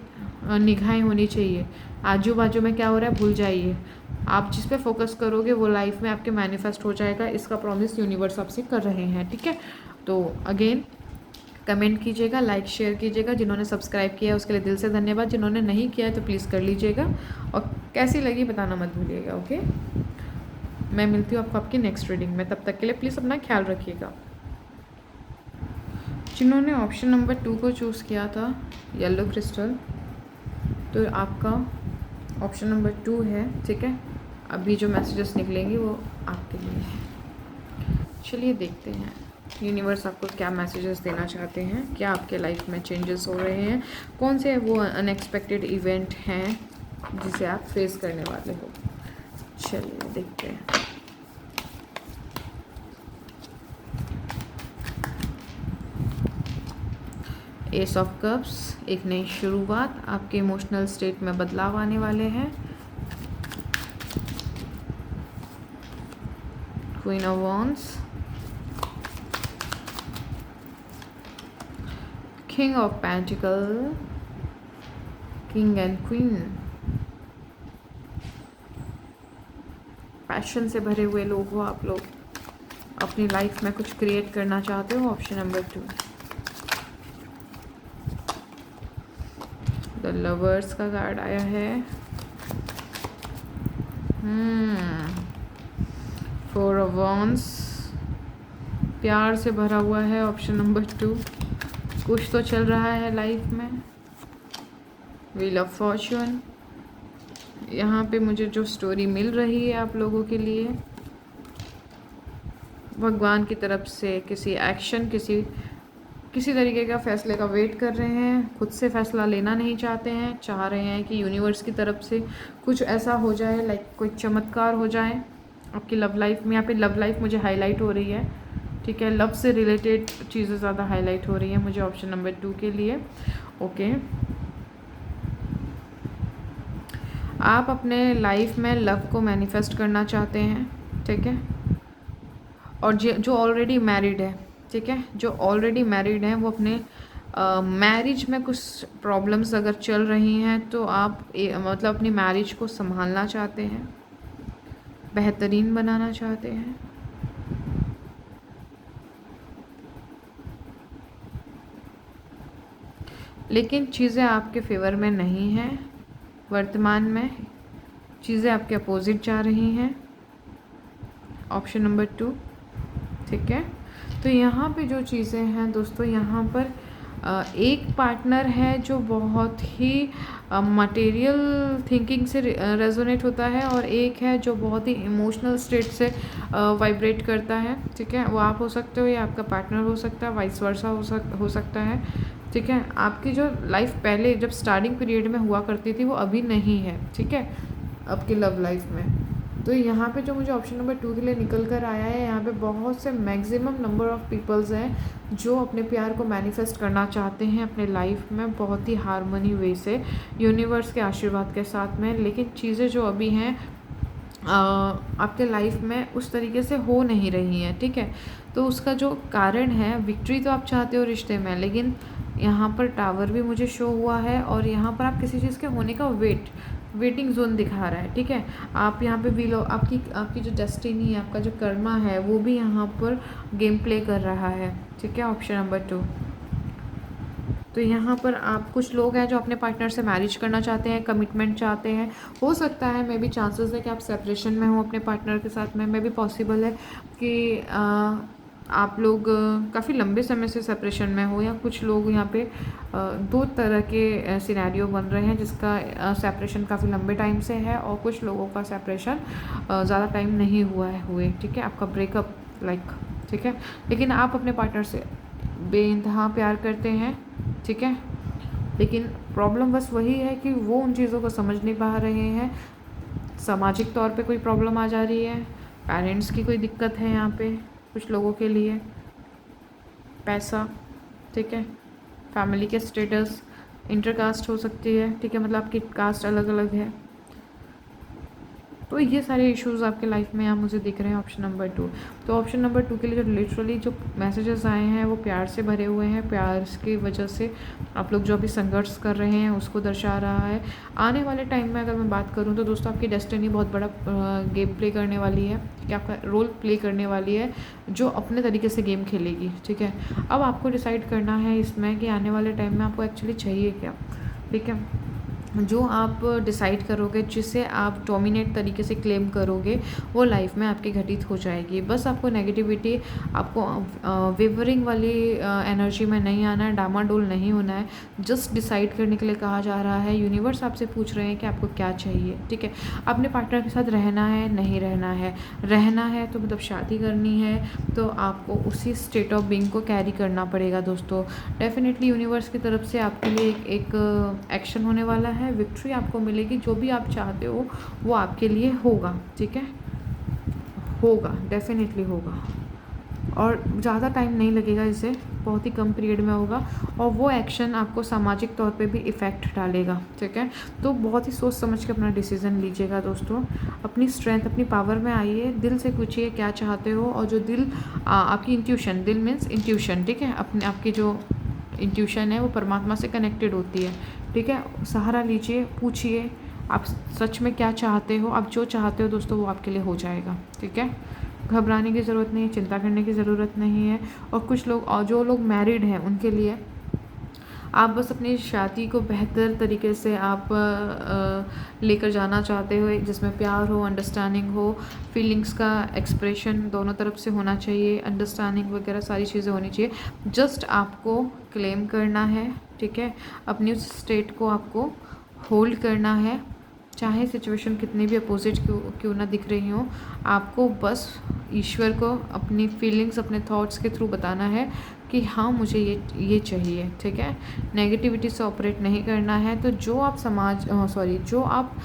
निगाहें होनी चाहिए। आजू बाजू में क्या हो रहा है भूल जाइए। आप जिस पे फोकस करोगे वो लाइफ में आपके मैनिफेस्ट हो जाएगा, इसका प्रॉमिस यूनिवर्स आपसे कर रहे हैं, ठीक है। तो अगेन कमेंट कीजिएगा, लाइक शेयर कीजिएगा। जिन्होंने सब्सक्राइब किया है उसके लिए दिल से धन्यवाद, जिन्होंने नहीं किया है तो प्लीज़ कर लीजिएगा और कैसी लगी बताना मत भूलिएगा। ओके, मैं मिलती हूँ आपको आपकी नेक्स्ट रीडिंग में, तब तक के लिए प्लीज़ अपना ख्याल रखिएगा। जिन्होंने ऑप्शन नंबर 2 को चूज़ किया था, येलो क्रिस्टल, तो आपका ऑप्शन नंबर 2 है, ठीक है। अभी जो मैसेजेस निकलेंगे वो आपके लिए है। चलिए देखते हैं यूनिवर्स आपको क्या मैसेजेस देना चाहते हैं, क्या आपके लाइफ में चेंजेस हो रहे हैं, कौन से वो अनएक्सपेक्टेड इवेंट हैं जिसे आप फेस करने वाले हो। चलिए देखते हैं। एस ऑफ कप्स, एक नई शुरुआत, आपके इमोशनल स्टेट में बदलाव आने वाले हैं। Queen of wands, king of pentacle, king and queen. Passion से भरे हुए लोग हो आप लोग, अपनी लाइफ में कुछ क्रिएट करना चाहते हो। ऑप्शन नंबर 2 द लवर्स का कार्ड आया है। 4 ऑफ वॉन्ड्स, प्यार से भरा हुआ है। ऑप्शन नंबर 2, कुछ तो चल रहा है लाइफ में। व्हील ऑफ फॉर्च्यून, यहाँ पे मुझे जो स्टोरी मिल रही है आप लोगों के लिए, भगवान की तरफ से किसी एक्शन, किसी तरीके का फैसले का वेट कर रहे हैं। खुद से फैसला लेना नहीं चाहते हैं, चाह रहे हैं कि यूनिवर्स की तरफ से कुछ ऐसा हो जाए, लाइक कोई चमत्कार हो जाए आपकी लव लाइफ में, यहाँ पे लव लाइफ मुझे हाईलाइट हो रही है, ठीक है। लव से रिलेटेड चीज़ें ज़्यादा हाईलाइट हो रही है मुझे ऑप्शन नंबर 2 के लिए। ओके, आप अपने लाइफ में लव को मैनिफेस्ट करना चाहते हैं, ठीक है। और जो ऑलरेडी मैरिड है, ठीक है, जो ऑलरेडी मैरिड हैं वो अपने मैरिज में कुछ प्रॉब्लम्स अगर चल रही हैं तो आप मतलब अपनी मैरिज को संभालना चाहते हैं, बेहतरीन बनाना चाहते हैं। लेकिन चीज़ें आपके फेवर में नहीं हैं, वर्तमान में चीज़ें आपके अपोजिट जा रही हैं, ऑप्शन नंबर 2, ठीक है। तो यहाँ पे जो चीज़ें हैं दोस्तों, यहाँ पर एक पार्टनर है जो बहुत ही मटेरियल थिंकिंग से रेजोनेट होता है, और एक है जो बहुत ही इमोशनल स्टेट से वाइब्रेट करता है, ठीक है। वो आप हो सकते हो या आपका पार्टनर हो सकता है, वाइस वर्सा हो सकता है, ठीक है। आपकी जो लाइफ पहले जब स्टार्टिंग पीरियड में हुआ करती थी वो अभी नहीं है, ठीक है, आपकी लव लाइफ में। तो यहाँ पे जो मुझे ऑप्शन नंबर 2 के लिए निकल कर आया है, यहाँ पे बहुत से मैक्सिमम नंबर ऑफ़ पीपल्स हैं जो अपने प्यार को मैनिफेस्ट करना चाहते हैं अपने लाइफ में बहुत ही हार्मनी वे से, यूनिवर्स के आशीर्वाद के साथ में। लेकिन चीज़ें जो अभी हैं आपके लाइफ में उस तरीके से हो नहीं रही हैं, ठीक है। तो उसका जो कारण है, विक्ट्री तो आप चाहते हो रिश्ते में, लेकिन यहाँ पर टावर भी मुझे शो हुआ है, और यहाँ पर आप किसी चीज़ के होने का वेटिंग जोन दिखा रहा है, ठीक है। आप यहाँ पे भी आपकी जो डेस्टिनी है, आपका जो कर्मा है, वो भी यहाँ पर गेम प्ले कर रहा है, ठीक है, ऑप्शन नंबर 2। तो यहाँ पर आप कुछ लोग हैं जो अपने पार्टनर से मैरिज करना चाहते हैं, कमिटमेंट चाहते हैं। हो सकता है मे बी चांसेस है कि आप सेपरेशन में हो अपने पार्टनर के साथ में, मे बी पॉसिबल है कि आप लोग काफ़ी लंबे समय से सेपरेशन में हो, या कुछ लोग यहाँ पे 2 तरह के सिनेरियो बन रहे हैं जिसका सेपरेशन काफ़ी लंबे टाइम से है, और कुछ लोगों का सेपरेशन ज़्यादा टाइम नहीं हुए, ठीक है, आपका ब्रेकअप ठीक है। लेकिन आप अपने पार्टनर से बेइंतहा प्यार करते हैं, ठीक है। लेकिन प्रॉब्लम बस वही है कि वो उन चीज़ों को समझ नहीं पा रहे हैं, सामाजिक तौर पे कोई प्रॉब्लम आ जा रही है, पेरेंट्स की कोई दिक्कत है यहाँ पे कुछ लोगों के लिए, पैसा, ठीक है, फैमिली के स्टेटस, इंटरकास्ट हो सकती है, ठीक है, मतलब आपकी कास्ट अलग अलग है। तो ये सारे इश्यूज़ आपके लाइफ में यहाँ मुझे दिख रहे हैं, ऑप्शन नंबर 2। तो ऑप्शन नंबर 2 के लिए जो लिटरली जो मैसेजेस आए हैं वो प्यार से भरे हुए हैं, प्यार की वजह से आप लोग जो अभी संघर्ष कर रहे हैं उसको दर्शा रहा है। आने वाले टाइम में अगर मैं बात करूँ तो दोस्तों आपकी डेस्टिनी बहुत बड़ा गेम प्ले करने वाली है, कि आपका रोल प्ले करने वाली है, जो अपने तरीके से गेम खेलेगी, ठीक है। अब आपको डिसाइड करना है इसमें कि आने वाले टाइम में आपको एक्चुअली चाहिए क्या, ठीक है। जो आप डिसाइड करोगे, जिसे आप डोमिनेट तरीके से क्लेम करोगे, वो लाइफ में आपकी घटित हो जाएगी। बस आपको नेगेटिविटी, आपको वेवरिंग वाली एनर्जी में नहीं आना है, डामाडोल नहीं होना है। जस्ट डिसाइड करने के लिए कहा जा रहा है, यूनिवर्स आपसे पूछ रहे हैं कि आपको क्या चाहिए, ठीक है। अपने पार्टनर के साथ रहना है, नहीं रहना है, रहना है तो मतलब शादी करनी है तो आपको उसी स्टेट ऑफ बीइंग को कैरी करना पड़ेगा दोस्तों। डेफिनेटली यूनिवर्स की तरफ से आपके लिए एक एक्शन होने वाला है, विक्ट्री आपको मिलेगी, जो भी आप चाहते हो वो आपके लिए होगा, ठीक है, होगा, डेफिनेटली होगा, और ज़्यादा टाइम नहीं लगेगा, इसे बहुत ही कम पीरियड में होगा, और वो एक्शन आपको सामाजिक तौर पे भी इफ़ेक्ट डालेगा, ठीक है। तो बहुत ही सोच समझ के अपना डिसीज़न लीजिएगा दोस्तों, अपनी स्ट्रेंथ, अपनी पावर में आइए, दिल से पूछिए क्या चाहते हो, और जो दिल आपकी इंट्यूशन, दिल मीन्स इंट्यूशन, ठीक है, आपकी जो इंट्यूशन है वो परमात्मा से कनेक्टेड होती है, ठीक है। सहारा लीजिए, पूछिए आप सच में क्या चाहते हो, आप जो चाहते हो दोस्तों वो आपके लिए हो जाएगा, ठीक है। घबराने की ज़रूरत नहीं है, चिंता करने की ज़रूरत नहीं है। और कुछ लोग, और जो लोग मैरिड हैं उनके लिए आप बस अपनी शादी को बेहतर तरीके से आप लेकर जाना चाहते हो, जिसमें प्यार हो, अंडरस्टैंडिंग हो, फीलिंग्स का एक्सप्रेशन दोनों तरफ से होना चाहिए, अंडरस्टैंडिंग वगैरह सारी चीज़ें होनी चाहिए। जस्ट आपको क्लेम करना है, ठीक है, अपनी उस स्टेट को आपको होल्ड करना है, चाहे सिचुएशन कितनी भी अपोजिट क्यों ना दिख रही हो। आपको बस ईश्वर को अपनी फीलिंग्स, अपने थॉट्स के थ्रू बताना है कि हाँ मुझे ये चाहिए, ठीक है। नेगेटिविटी से ऑपरेट नहीं करना है। तो जो आप जो आप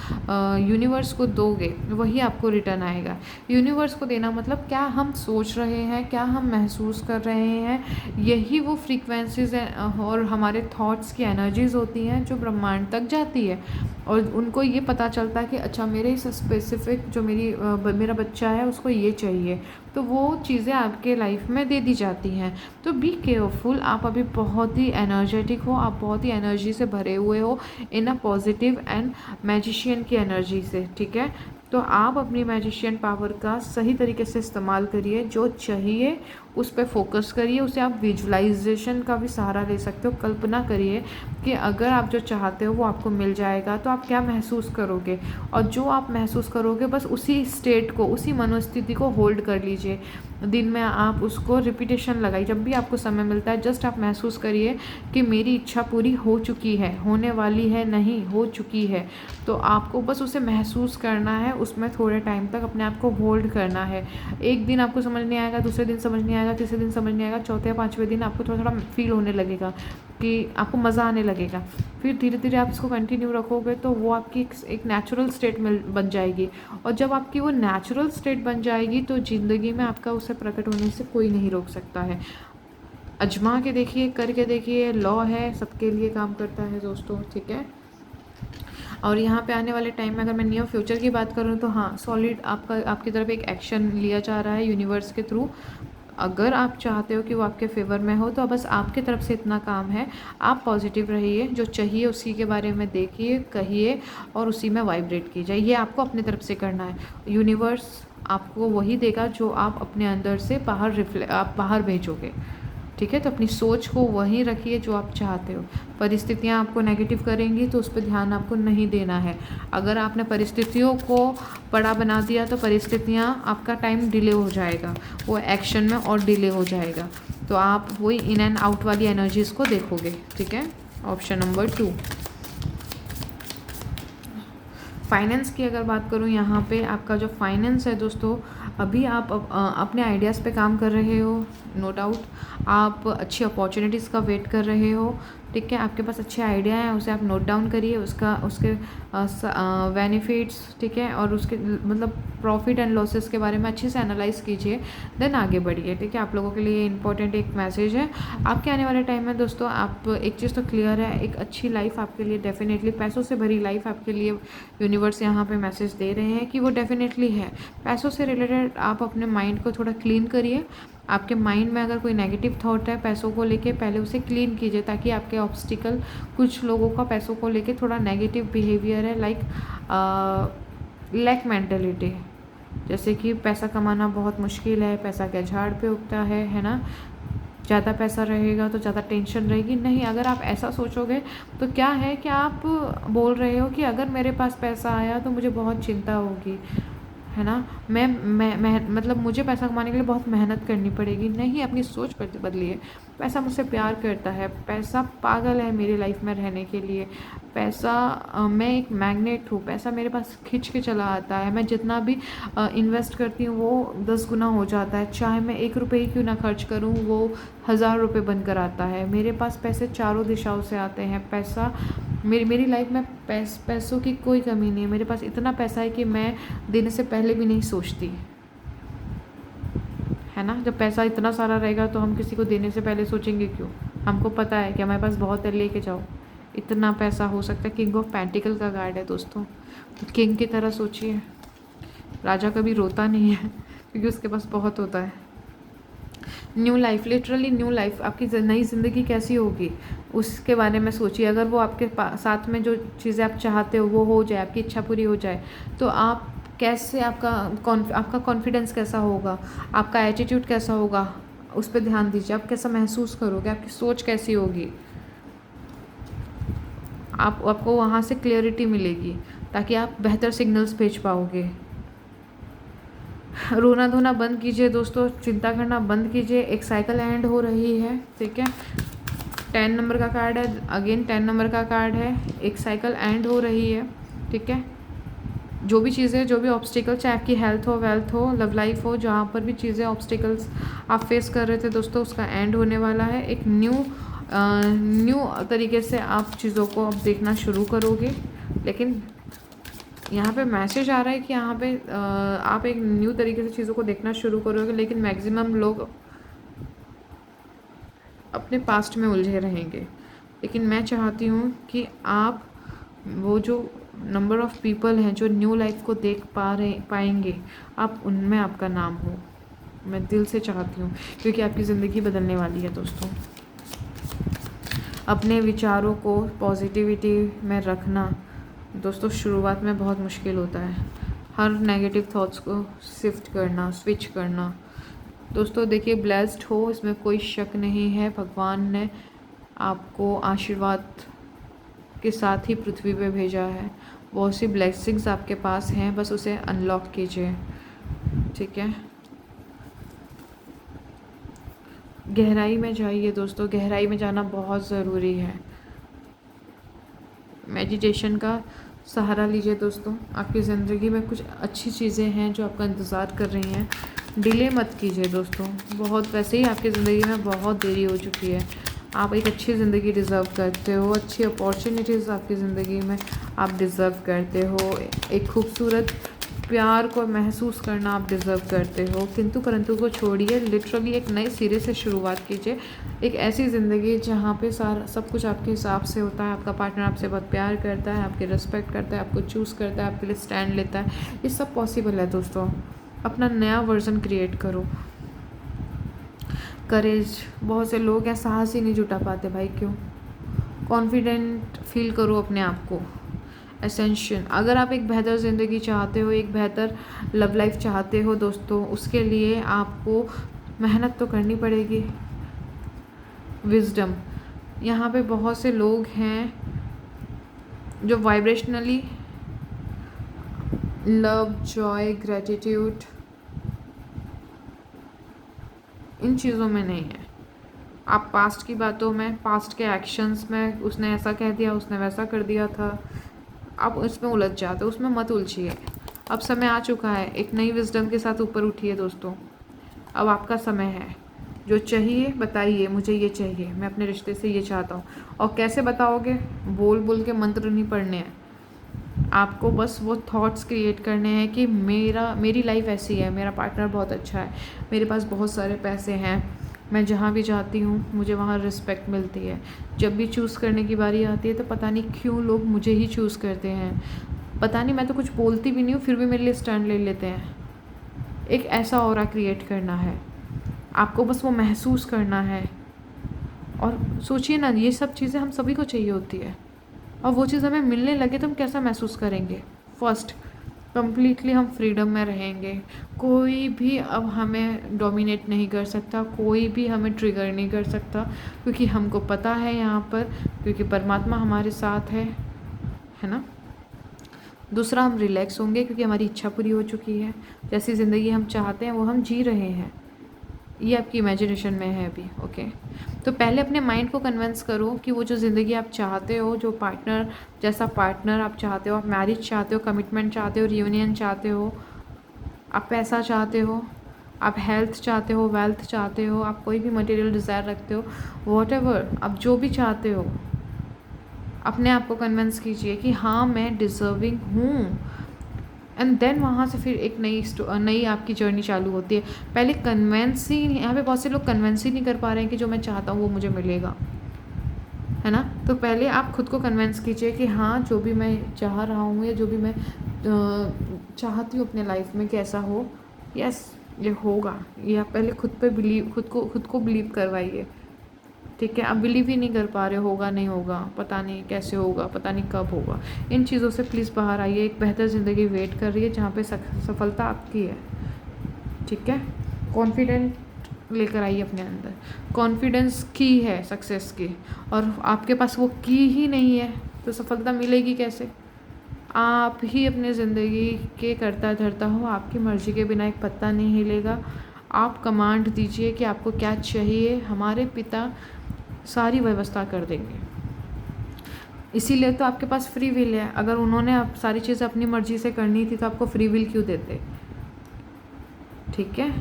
यूनिवर्स को दोगे वही आपको रिटर्न आएगा। यूनिवर्स को देना मतलब क्या हम सोच रहे हैं, क्या हम महसूस कर रहे हैं, यही वो फ्रीक्वेंसीज़ हैं और हमारे थॉट्स की एनर्जीज़ होती हैं जो ब्रह्मांड तक जाती है। और उनको ये पता चलता है कि अच्छा मेरे इस स्पेसिफिक जो मेरा बच्चा है उसको ये चाहिए, तो वो चीज़ें आपके लाइफ में दे दी जाती हैं। तो बी केयरफुल, आप अभी बहुत ही एनर्जेटिक हो, आप बहुत ही एनर्जी से भरे हुए हो, इन अ पॉजिटिव एंड मैजिशियन की एनर्जी से, ठीक है। तो आप अपनी मैजिशियन पावर का सही तरीके से इस्तेमाल करिए, जो चाहिए उस पर फोकस करिए। उसे आप विजुलाइजेशन का भी सहारा ले सकते हो। कल्पना करिए कि अगर आप जो चाहते हो वो आपको मिल जाएगा तो आप क्या महसूस करोगे, और जो आप महसूस करोगे बस उसी स्टेट को, उसी मनोस्थिति को होल्ड कर लीजिए। दिन में आप उसको रिपीटेशन लगाइए, जब भी आपको समय मिलता है जस्ट आप महसूस करिए कि मेरी इच्छा पूरी हो चुकी है, होने वाली है नहीं, हो चुकी है। तो आपको बस उसे महसूस करना है, उसमें थोड़े टाइम तक अपने आप को होल्ड करना है। एक दिन आपको समझ नहीं आएगा, दूसरे दिन समझ नहीं आएगा, तीसरे दिन समझ नहीं आएगा, चौथे या पाँचवें दिन आपको थोड़ा थोड़ा फील होने लगेगा कि आपको मज़ा आने लगेगा। फिर धीरे धीरे आप इसको कंटिन्यू रखोगे तो वो आपकी एक नेचुरल स्टेट में बन जाएगी। और जब आपकी वो नेचुरल स्टेट बन जाएगी तो ज़िंदगी में आपका उसे प्रकट होने से कोई नहीं रोक सकता है। आजमा के देखिए, करके देखिए, लॉ है, सबके लिए काम करता है दोस्तों, ठीक है। और यहाँ पे आने वाले टाइम में अगर मैं नियर फ्यूचर की बात करूँ तो हाँ, सॉलिड आपकी तरफ एक एक्शन लिया जा रहा है यूनिवर्स के थ्रू। अगर आप चाहते हो कि वो आपके फेवर में हो तो बस आपकी तरफ से इतना काम है, आप पॉजिटिव रहिए, जो चाहिए उसी के बारे में देखिए, कहिए और उसी में वाइब्रेट कीजिए। ये आपको अपनी तरफ से करना है। यूनिवर्स आपको वही देगा जो आप अपने अंदर से आप बाहर भेजोगे, ठीक है। तो अपनी सोच को वहीं रखिए जो आप चाहते हो। परिस्थितियाँ आपको नेगेटिव करेंगी तो उस पर ध्यान आपको नहीं देना है। अगर आपने परिस्थितियों को बड़ा बना दिया तो परिस्थितियाँ आपका टाइम डिले हो जाएगा, वो एक्शन में और डिले हो जाएगा। तो आप वही इन एंड आउट वाली एनर्जीज़ को देखोगे, ठीक है। ऑप्शन नंबर 2, फाइनेंस की अगर बात करूँ, यहाँ पे आपका जो फाइनेंस है दोस्तों, अभी आप अपने आइडियाज़ पे काम कर रहे हो, नो डाउट। आप अच्छी अपॉर्चुनिटीज़ का वेट कर रहे हो, ठीक है। आपके पास अच्छे आइडिया हैं, उसे आप नोट डाउन करिए, उसके बेनिफिट्स, ठीक है, और उसके मतलब प्रॉफिट एंड लॉसेस के बारे में अच्छे से एनालाइज कीजिए, देन आगे बढ़िए, ठीक है। आप लोगों के लिए इंपॉर्टेंट एक मैसेज है आपके आने वाले टाइम में दोस्तों। आप एक चीज़ तो क्लियर है, एक अच्छी लाइफ आपके लिए डेफिनेटली, पैसों से भरी लाइफ आपके लिए यूनिवर्स यहाँ पे मैसेज दे रहे हैं कि वो डेफिनेटली है। पैसों से रिलेटेड आप अपने माइंड को थोड़ा क्लीन करिए। आपके माइंड में अगर कोई नेगेटिव थॉट है पैसों को लेके, पहले उसे क्लीन कीजिए, ताकि आपके ऑब्स्टिकल, कुछ लोगों का पैसों को लेके थोड़ा नेगेटिव बिहेवियर है, लाइक लैक मेंटेलिटी, जैसे कि पैसा कमाना बहुत मुश्किल है, पैसा क्या झाड़ पे उगता है ना, ज़्यादा पैसा रहेगा तो ज़्यादा टेंशन रहेगी। नहीं, अगर आप ऐसा सोचोगे तो क्या है कि आप बोल रहे हो कि अगर मेरे पास पैसा आया तो मुझे बहुत चिंता होगी, है ना, मैं मतलब मुझे पैसा कमाने के लिए बहुत मेहनत करनी पड़ेगी। नहीं, अपनी सोच बदलिए। पैसा मुझसे प्यार करता है, पैसा पागल है मेरी लाइफ में रहने के लिए। पैसा मैं एक मैग्नेट हूँ, पैसा मेरे पास खींच के चला आता है। मैं जितना भी इन्वेस्ट करती हूँ वो 10 गुना हो जाता है। चाहे मैं 1 रुपये ही क्यों ना खर्च करूँ, वो 1000 रुपये बनकर आता है। मेरे पास पैसे चारों दिशाओं से आते हैं। पैसा मेरी लाइफ में पैसों की कोई कमी नहीं है। मेरे पास इतना पैसा है कि मैं देने से पहले भी नहीं सोचती, है ना। जब पैसा इतना सारा रहेगा तो हम किसी को देने से पहले सोचेंगे क्यों। हमको पता है कि हमारे पास बहुत है, लेके जाओ। इतना पैसा हो सकता है। किंग ऑफ पेंटिकल का कार्ड है दोस्तों, तो किंग की तरह सोचिए। राजा कभी रोता नहीं है क्योंकि उसके पास बहुत होता है। New life, literally new life, आपकी नई ज़िंदगी कैसी होगी उसके बारे में सोचिए। अगर वो आपके साथ में जो चीज़ें आप चाहते हो वो हो जाए, आपकी इच्छा पूरी हो जाए, तो आप कैसे, आपका कॉन्फिडेंस कैसा होगा, आपका एटीट्यूड कैसा होगा, उस पर ध्यान दीजिए। आप कैसा महसूस करोगे, आपकी सोच कैसी होगी, आपको वहाँ से क्लियरिटी मिलेगी ताकि आप बेहतर सिग्नल्स भेज पाओगे। रोना धोना बंद कीजिए दोस्तों, चिंता करना बंद कीजिए। एक साइकिल एंड हो रही है, ठीक है। 10 नंबर का कार्ड है, अगेन 10 नंबर का कार्ड है। एक साइकिल एंड हो रही है, ठीक है। जो भी चीज़ें, जो भी ऑब्स्टिकल, चाहे आपकी हेल्थ हो, वेल्थ हो, लव लाइफ हो, जहाँ पर भी चीज़ें ऑब्स्टिकल्स आप फेस कर रहे थे दोस्तों, उसका एंड होने वाला है। एक न्यू तरीके से आप चीज़ों को अब देखना शुरू करोगे। लेकिन यहाँ पे मैसेज आ रहा है कि यहाँ पे आप एक न्यू तरीके से चीज़ों को देखना शुरू करोगे, लेकिन मैक्सिमम लोग अपने पास्ट में उलझे रहेंगे। लेकिन मैं चाहती हूँ कि आप वो जो नंबर ऑफ़ पीपल हैं जो न्यू लाइफ को देख पाएंगे, आप उनमें आपका नाम हो। मैं दिल से चाहती हूँ, क्योंकि आपकी ज़िंदगी बदलने वाली है दोस्तों। अपने विचारों को पॉजिटिविटी में रखना दोस्तों शुरुआत में बहुत मुश्किल होता है। हर नेगेटिव थॉट्स को शिफ्ट करना, स्विच करना। दोस्तों देखिए, ब्लेस्ड हो, इसमें कोई शक नहीं है। भगवान ने आपको आशीर्वाद के साथ ही पृथ्वी पे भेजा है। बहुत सी ब्लेसिंग्स आपके पास हैं, बस उसे अनलॉक कीजिए, ठीक है। गहराई में जाइए दोस्तों, गहराई में जाना बहुत ज़रूरी है। मेडिटेशन का सहारा लीजिए दोस्तों। आपकी ज़िंदगी में कुछ अच्छी चीज़ें हैं जो आपका इंतज़ार कर रही हैं। डिले मत कीजिए दोस्तों। बहुत वैसे ही आपकी ज़िंदगी में बहुत देरी हो चुकी है। आप एक अच्छी ज़िंदगी डिज़र्व करते हो। अच्छी अपॉर्चुनिटीज़ आपकी ज़िंदगी में आप डिज़र्व करते हो। एक खूबसूरत प्यार को महसूस करना आप डिज़र्व करते हो। किंतु परंतु को छोड़िए, लिटरली एक नए सिरे से शुरुआत कीजिए। एक ऐसी ज़िंदगी जहाँ पे सारा सब कुछ आपके हिसाब से होता है। आपका पार्टनर आपसे बहुत प्यार करता है, आपकी रिस्पेक्ट करता है, आपको चूज़ करता है, आपके लिए स्टैंड लेता है। ये सब पॉसिबल है दोस्तों। अपना नया वर्जन क्रिएट करो। करेज, बहुत से लोग हैं साहस ही नहीं जुटा पाते भाई, क्यों? कॉन्फिडेंट फील करो अपने आप को। एसेंशियल, अगर आप एक बेहतर ज़िंदगी चाहते हो, एक बेहतर लव लाइफ चाहते हो दोस्तों, उसके लिए आपको मेहनत तो करनी पड़ेगी। विजडम, यहाँ पे बहुत से लोग हैं जो वाइब्रेशनली लव, जॉय, ग्रेटिट्यूड, इन चीज़ों में नहीं है। आप पास्ट की बातों में, पास्ट के एक्शंस में, उसने ऐसा कह दिया, उसने वैसा कर दिया था, आप उसमें उलझ जाते हो। उसमें मत उलझिए। अब समय आ चुका है, एक नई विजडम के साथ ऊपर उठिए दोस्तों। अब आपका समय है। जो चाहिए बताइए, मुझे ये चाहिए, मैं अपने रिश्ते से ये चाहता हूँ। और कैसे बताओगे? बोल बोल के मंत्र नहीं पढ़ने हैं आपको, बस वो थॉट्स क्रिएट करने हैं कि मेरी लाइफ ऐसी है, मेरा पार्टनर बहुत अच्छा है, मेरे पास बहुत सारे पैसे हैं, मैं जहाँ भी जाती हूँ मुझे वहाँ रिस्पेक्ट मिलती है। जब भी चूज़ करने की बारी आती है तो पता नहीं क्यों लोग मुझे ही चूज़ करते हैं। पता नहीं, मैं तो कुछ बोलती भी नहीं हूँ, फिर भी मेरे लिए स्टैंड ले लेते हैं। एक ऐसा ऑरा क्रिएट करना है आपको, बस वो महसूस करना है। और सोचिए ना, ये सब चीज़ें हम सभी को चाहिए होती है, और वो चीज़ हमें मिलने लगे तो हम कैसा महसूस करेंगे? फर्स्ट, कम्प्लीटली हम फ्रीडम में रहेंगे। कोई भी अब हमें डोमिनेट नहीं कर सकता, कोई भी हमें ट्रिगर नहीं कर सकता, क्योंकि हमको पता है यहाँ पर, क्योंकि परमात्मा हमारे साथ है ना। दूसरा, हम रिलैक्स होंगे क्योंकि हमारी इच्छा पूरी हो चुकी है। जैसी ज़िंदगी हम चाहते हैं वो हम जी रहे हैं। ये आपकी इमेजिनेशन में है अभी, ओके। तो पहले अपने माइंड को कन्विंस करो कि वो जो ज़िंदगी आप चाहते हो, जो पार्टनर, जैसा पार्टनर आप चाहते हो, आप मैरिज चाहते हो, कमिटमेंट चाहते हो, रियूनियन चाहते हो, आप पैसा चाहते हो, आप हेल्थ चाहते हो, वेल्थ चाहते हो, आप कोई भी मटेरियल डिज़ायर रखते हो, वॉटएवर आप जो भी चाहते हो, अपने आप को कन्विंस कीजिए कि हाँ मैं डिज़र्विंग हूँ। एंड देन वहाँ से फिर एक नई आपकी जर्नी चालू होती है। पहले कन्वेंस ही, यहाँ पे बहुत से लोग कन्वेंस ही नहीं कर पा रहे हैं कि जो मैं चाहता हूँ वो मुझे मिलेगा, है ना। तो पहले आप खुद को कन्वेंस कीजिए कि हाँ जो भी मैं चाह रहा हूँ, या जो भी मैं चाहती हूँ अपने लाइफ में कैसा हो, यस ये होगा। ये आप पहले खुद पे खुद को बिलीव करवाइए, ठीक है। आप बिलीव ही नहीं कर पा रहे, होगा नहीं होगा, पता नहीं कैसे होगा, पता नहीं कब होगा, इन चीज़ों से प्लीज़ बाहर आइए। एक बेहतर ज़िंदगी वेट कर रही है जहाँ पे सफलता आपकी है, ठीक है। कॉन्फिडेंट लेकर आइए अपने अंदर। कॉन्फिडेंस की है सक्सेस की, और आपके पास वो की ही नहीं है तो सफलता मिलेगी कैसे? आप ही अपने ज़िंदगी के करता धरता हो, आपकी मर्ज़ी के बिना एक पत्ता नहीं हिलेगा। आप कमांड दीजिए कि आपको क्या चाहिए, हमारे पिता सारी व्यवस्था कर देंगे। इसीलिए तो आपके पास फ्री विल है। अगर उन्होंने आप सारी चीज़ें अपनी मर्जी से करनी थी तो आपको फ्री विल क्यों देते? ठीक है,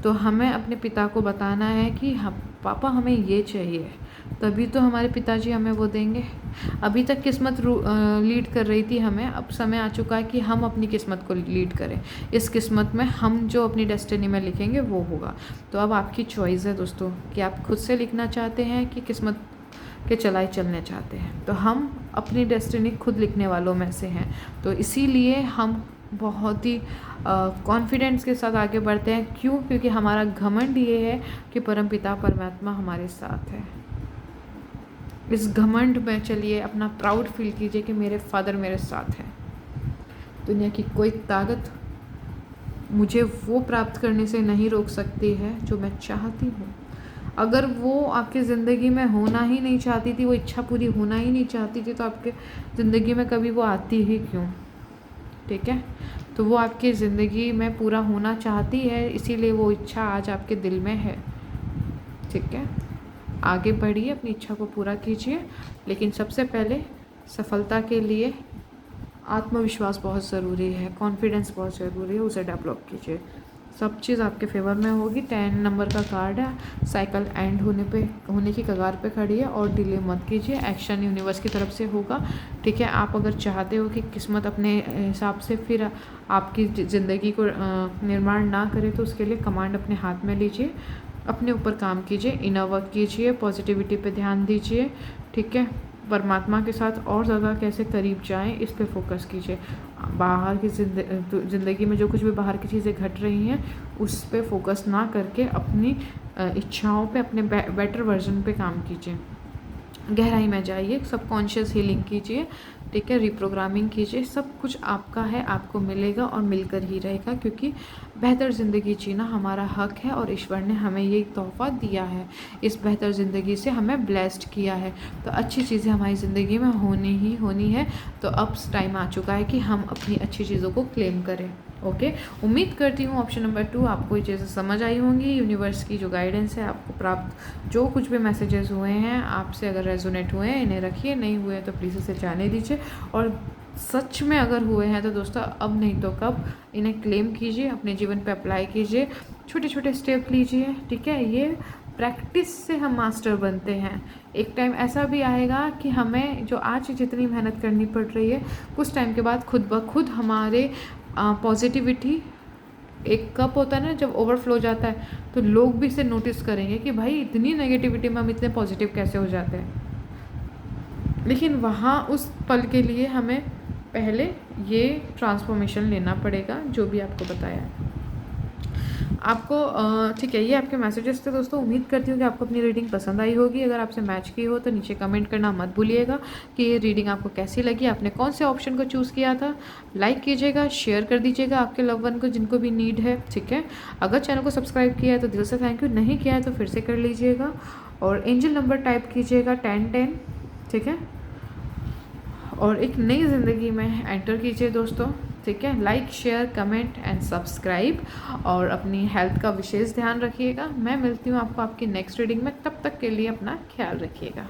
तो हमें अपने पिता को बताना है कि हम पापा हमें ये चाहिए, तभी तो हमारे पिताजी हमें वो देंगे। अभी तक किस्मत लीड कर रही थी हमें, अब समय आ चुका है कि हम अपनी किस्मत को लीड करें। इस किस्मत में हम जो अपनी डेस्टिनी में लिखेंगे वो होगा। तो अब आपकी चॉइस है दोस्तों कि आप खुद से लिखना चाहते हैं कि किस्मत के चलाए चलने चाहते हैं। तो हम अपनी डेस्टिनी खुद लिखने वालों में से हैं, तो इसीलिए हम बहुत ही कॉन्फिडेंस के साथ आगे बढ़ते हैं। क्यों? क्योंकि हमारा घमंड ये है कि परमपिता परमात्मा हमारे साथ है। इस घमंड में चलिए अपना प्राउड फील कीजिए कि मेरे फादर मेरे साथ हैं। दुनिया की कोई ताकत मुझे वो प्राप्त करने से नहीं रोक सकती है जो मैं चाहती हूँ। अगर वो आपकी ज़िंदगी में होना ही नहीं चाहती थी, वो इच्छा पूरी होना ही नहीं चाहती थी, तो आपके ज़िंदगी में कभी वो आती ही क्यों? ठीक है, तो वो आपकी ज़िंदगी में पूरा होना चाहती है, इसीलिए वो इच्छा आज आपके दिल में है। ठीक है, आगे बढ़िए, अपनी इच्छा को पूरा कीजिए, लेकिन सबसे पहले सफलता के लिए आत्मविश्वास बहुत ज़रूरी है, कॉन्फिडेंस बहुत ज़रूरी है, उसे डेवलप कीजिए। सब चीज़ आपके फेवर में होगी। 10 नंबर का कार्ड है, साइकिल एंड होने की कगार पे खड़ी है और डिले मत कीजिए, एक्शन यूनिवर्स की तरफ से होगा। ठीक है, आप अगर चाहते हो कि किस्मत अपने हिसाब से फिर आपकी ज़िंदगी को निर्माण ना करे, तो उसके लिए कमांड अपने हाथ में लीजिए, अपने ऊपर काम कीजिए, इनर वर्क कीजिए, पॉजिटिविटी पे ध्यान दीजिए। ठीक है, परमात्मा के साथ और ज़्यादा कैसे करीब जाएं, इस पे फोकस कीजिए। बाहर की ज़िंदगी में जो कुछ भी बाहर की चीज़ें घट रही हैं उस पे फोकस ना करके अपनी इच्छाओं पे, अपने बेटर वर्जन पे काम कीजिए। गहराई में जाइए, सबकॉन्शियस हीलिंग कीजिए। ठीक है, रिप्रोग्रामिंग कीजिए। सब कुछ आपका है, आपको मिलेगा और मिलकर ही रहेगा, क्योंकि बेहतर ज़िंदगी जीना हमारा हक है और ईश्वर ने हमें ये तोहफ़ा दिया है। इस बेहतर ज़िंदगी से हमें ब्लेस्ड किया है, तो अच्छी चीज़ें हमारी ज़िंदगी में होनी ही होनी है। तो अब टाइम आ चुका है कि हम अपनी अच्छी चीज़ों को क्लेम करें। ओके, उम्मीद करती हूँ ऑप्शन नंबर 2 आपको ये चीज़ें समझ आई होंगी। यूनिवर्स की जो गाइडेंस है आपको प्राप्त, जो कुछ भी मैसेजेस हुए हैं आपसे अगर रेजोनेट हुए हैं इन्हें रखिए, नहीं हुए तो प्लीज़ इसे जाने दीजिए, और सच में अगर हुए हैं तो दोस्तों अब नहीं तो कब इन्हें क्लेम कीजिए, अपने जीवन पे अप्लाई कीजिए, छोटे छोटे स्टेप लीजिए। ठीक है, ये प्रैक्टिस से हम मास्टर बनते हैं। एक टाइम ऐसा भी आएगा कि हमें जो आज जितनी मेहनत करनी पड़ रही है, कुछ टाइम के बाद खुद ब खुद हमारे पॉजिटिविटी, एक कप होता है ना जब ओवरफ्लो जाता है, तो लोग भी इसे नोटिस करेंगे कि भाई इतनी नेगेटिविटी में हम इतने पॉजिटिव कैसे हो जाते हैं। लेकिन वहाँ उस पल के लिए हमें पहले ये ट्रांसफॉर्मेशन लेना पड़ेगा जो भी आपको बताया है आपको। ठीक है, ये आपके मैसेजेस थे दोस्तों। उम्मीद करती हूँ कि आपको अपनी रीडिंग पसंद आई होगी। अगर आपसे मैच की हो तो नीचे कमेंट करना मत भूलिएगा कि ये रीडिंग आपको कैसी लगी, आपने कौन से ऑप्शन को चूज़ किया था। लाइक कीजिएगा, शेयर कर दीजिएगा आपके लव वन को जिनको भी नीड है। ठीक है, अगर चैनल को सब्सक्राइब किया है तो दिल से थैंक यू, नहीं किया है तो फिर से कर लीजिएगा, और एंजल नंबर टाइप कीजिएगा 1010। ठीक है, और एक नई ज़िंदगी में एंटर कीजिए दोस्तों। ठीक है, like share comment and subscribe, और अपनी हेल्थ का विशेष ध्यान रखिएगा। मैं मिलती हूँ आपको आपकी नेक्स्ट रीडिंग में, तब तक के लिए अपना ख्याल रखिएगा।